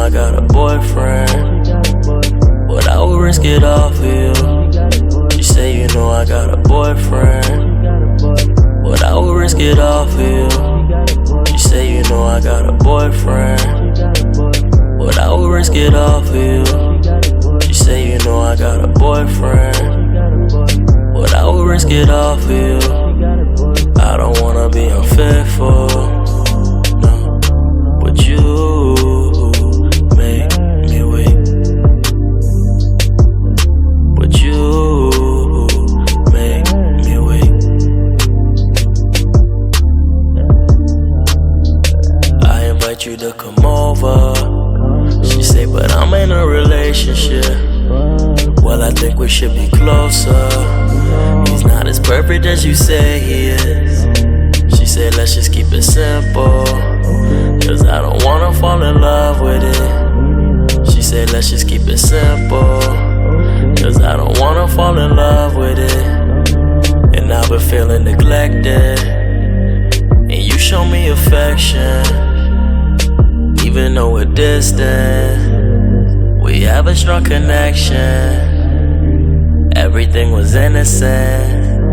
I got a boyfriend, but I would risk it all for you. She say you know I got a boyfriend, but I would risk it all for you. She say you know I got a boyfriend, but I would risk it all for you. She say you know I got a boyfriend, but I would risk it all for you. I don't wanna be unfaithful, no, but you make me wait. But you make me wait. I invite you to come over. She say, but I'm in a relationship. Well, I think we should be closer. He's not as perfect as you say he is. She said, let's just keep it simple, cause I don't wanna fall in love with it. She said, let's just keep it simple, cause I don't wanna fall in love with it. And I've been feeling neglected, and you show me affection. Even though we're distant, we have a strong connection. Everything was innocent,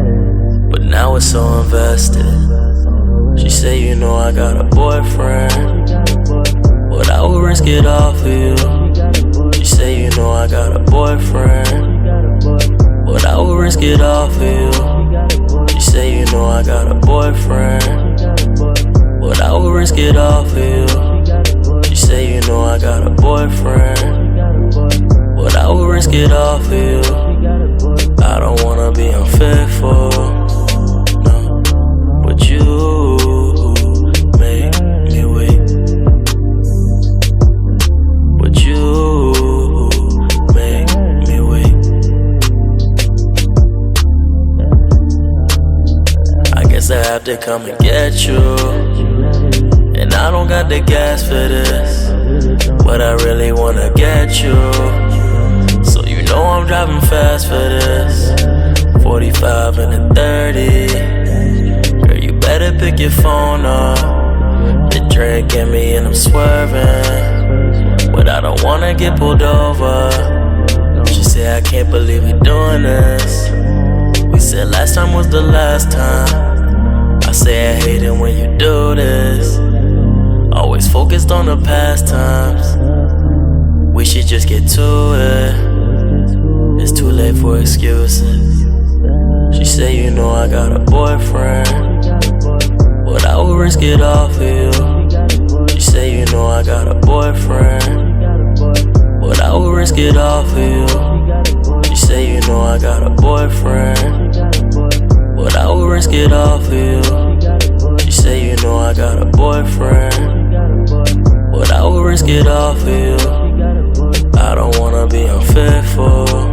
but now it's so invested. She say you know I got a boyfriend, but I would risk it all for you. She say you know I got a boyfriend, but I would risk it all for you. She say you know I got a boyfriend, but I would risk it all for you. She say you know I got a boyfriend, but I would risk it all for you. I don't wanna be unfaithful, no, but you make me wait. But you make me wait. I guess I have to come and get you, and I don't got the gas for this, but I really wanna get you. So you know I'm driving fast for this, 45 and a 30. Girl, you better pick your phone up. The drink in me and I'm swerving, but I don't wanna get pulled over. She said I can't believe we're doing this. We said last time was the last time. I say I hate it when you do this. Always focused on the past times. We should just get to it. It's too late for excuses. She say you know I got a boyfriend, but I would risk it all for you. She say you know I got a boyfriend, but I would risk it all for you. She say you know I got a boyfriend, but I would risk it all for you. She say you know I got a boyfriend, but I would risk it all for you. I don't wanna be unfaithful.